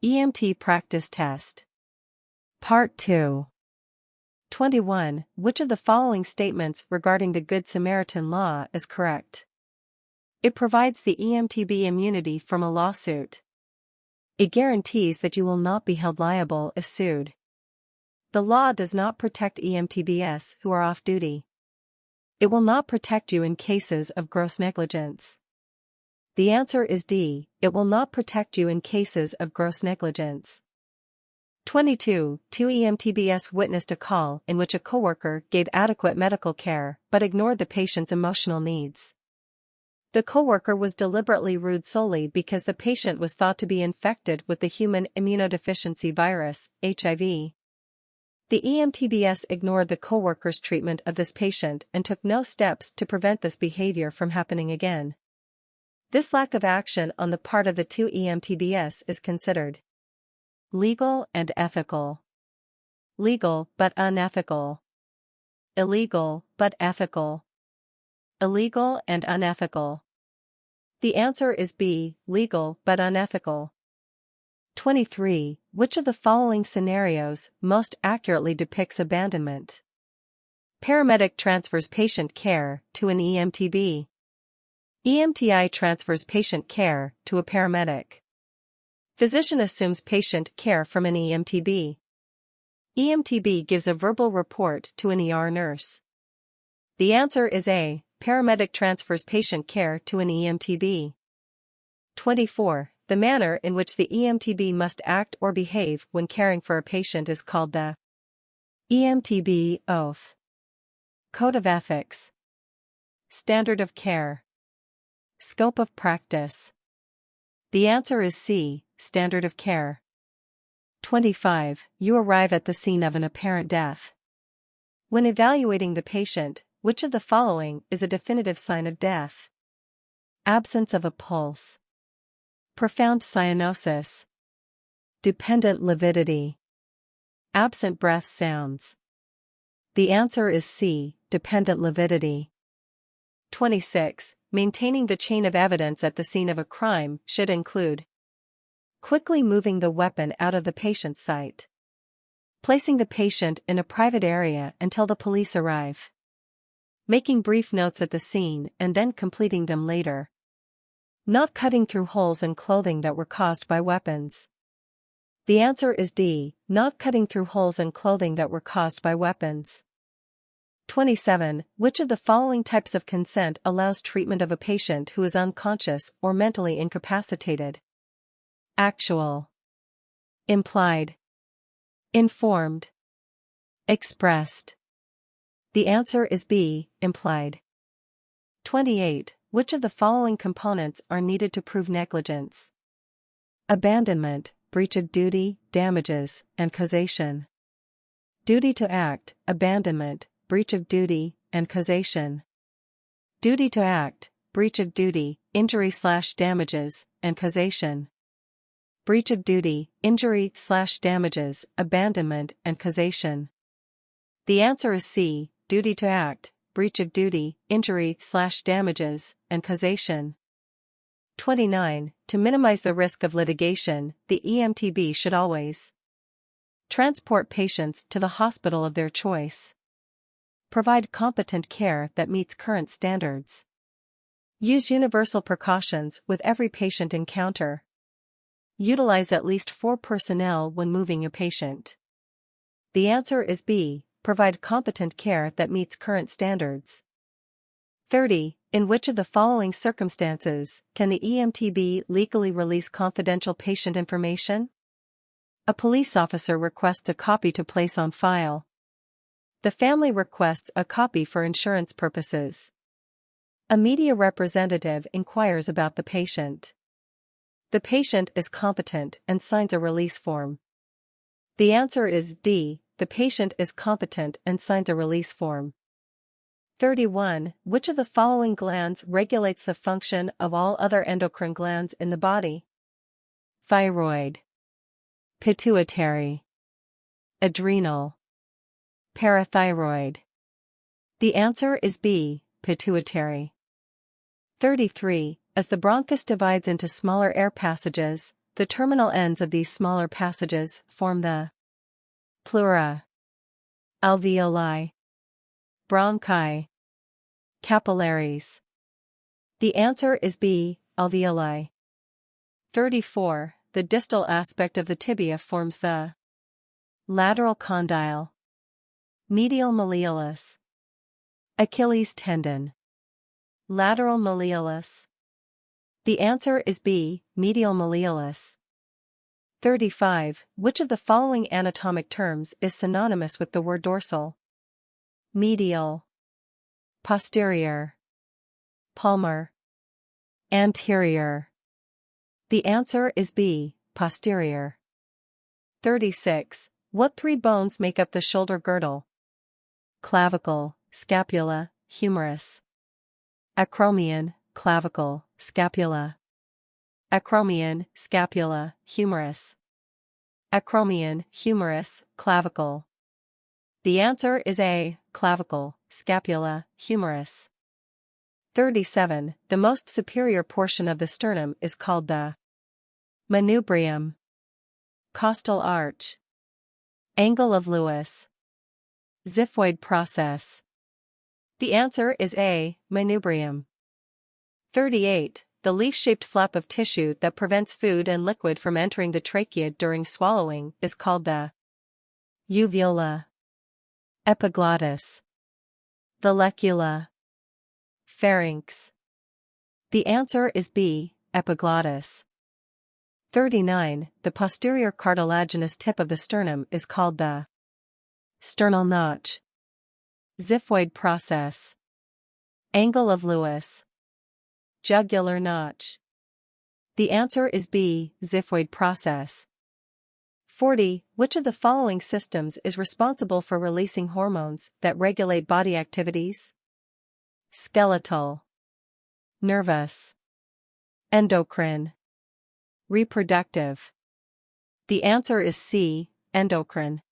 EMT Practice Test. Part 2. 21. Which of the following statements regarding the Good Samaritan Law is correct? It provides the EMT-B immunity from a lawsuit. It guarantees that you will not be held liable if sued. The law does not protect EMT-Bs who are off duty. It will not protect you in cases of gross negligence. The answer is D. It will not protect you in cases of gross negligence. 22. Two EMT-Bs witnessed a call in which a coworker gave adequate medical care but ignored the patient's emotional needs. The coworker was deliberately rude solely because the patient was thought to be infected with the human immunodeficiency virus, HIV. The EMT-Bs ignored the coworker's treatment of this patient and took no steps to prevent this behavior from happening again. This lack of action on the part of the two EMT-Bs is considered legal and ethical. Legal but unethical. Illegal but ethical. Illegal and unethical. The answer is B. Legal but unethical. 23. Which of the following scenarios most accurately depicts abandonment? Paramedic transfers patient care to an EMT-B. EMT-i transfers patient care to a paramedic. Physician assumes patient care from an EMT-B. EMT-B gives a verbal report to an ER nurse. The answer is A. Paramedic transfers patient care to an EMT-B. 24. The manner in which the EMT-B must act or behave when caring for a patient is called the EMT-Boath. Code of Ethics. Standard of Care. Scope of Practice. The answer is C. Standard of Care. 25. You arrive at the scene of an apparent death. When evaluating the patient, which of the following is a definitive sign of death? Absence of a pulse. Profound cyanosis. Dependent lividity. Absent breath sounds. The answer is C. Dependent lividity. 26. Maintaining the chain of evidence at the scene of a crime should include quickly moving the weapon out of the patient's sight. Placing the patient in a private area until the police arrive. Making brief notes at the scene and then completing them later. Not cutting through holes in clothing that were caused by weapons. The answer is D. Not cutting through holes in clothing that were caused by weapons. 27. Which of the following types of consent allows treatment of a patient who is unconscious or mentally incapacitated? Actual. Implied. Informed. Expressed. The answer is B. Implied. 28. Which of the following components are needed to prove negligence? Abandonment, breach of duty, damages, and causation. Duty to act, abandonment, breach of duty, and causation. Duty to act, breach of duty, injury/damages, and causation. Breach of duty, injury/damages, abandonment, and causation. The answer is C. Duty to act, breach of duty, injury/damages, and causation. 29. To minimize the risk of litigation, the EMT-B should always transport patients to the hospital of their choice. Provide competent care that meets current standards. Use universal precautions with every patient encounter. Utilize at least 4 personnel when moving a patient. The answer is B. Provide competent care that meets current standards. 30. In which of the following circumstances can the EMT-B legally release confidential patient information? A police officer requests a copy to place on file. The family requests a copy for insurance purposes. A media representative inquires about the patient. The patient is competent and signs a release form. The answer is D. The patient is competent and signs a release form. 31. Which of the following glands regulates the function of all other endocrine glands in the body? Thyroid. Pituitary. Adrenal. Parathyroid. The answer is B. Pituitary. 33. As the bronchus divides into smaller air passages, The terminal ends of these smaller passages form the pleura, alveoli, bronchi, capillaries. The answer is B, alveoli. 34. The distal aspect of the tibia forms the lateral condyle, medial malleolus, Achilles tendon, lateral malleolus. The answer is B, medial malleolus. 35. Which of the following anatomic terms is synonymous with the word dorsal? Medial, posterior, palmar, anterior. The answer is B, posterior. 36. What three bones make up the shoulder girdle? Clavicle, scapula, humerus. Acromion, clavicle, scapula. Acromion, scapula, humerus. Acromion, humerus, clavicle. The answer is A, clavicle, scapula, humerus. 37. The most superior portion of the sternum is called the manubrium, costal arch, angle of Lewis, xiphoid process. The answer is A, manubrium. 38. The leaf-shaped flap of tissue that prevents food and liquid from entering the trachea during swallowing is called the uvula, epiglottis, vallecula, pharynx. The answer is B, epiglottis. 39. The posterior cartilaginous tip of the sternum is called the sternal notch, xiphoid process, angle of Lewis, jugular notch. The answer is B, xiphoid process. 40. Which of the following systems is responsible for releasing hormones that regulate body activities? Skeletal, nervous, endocrine, reproductive. The answer is C, endocrine.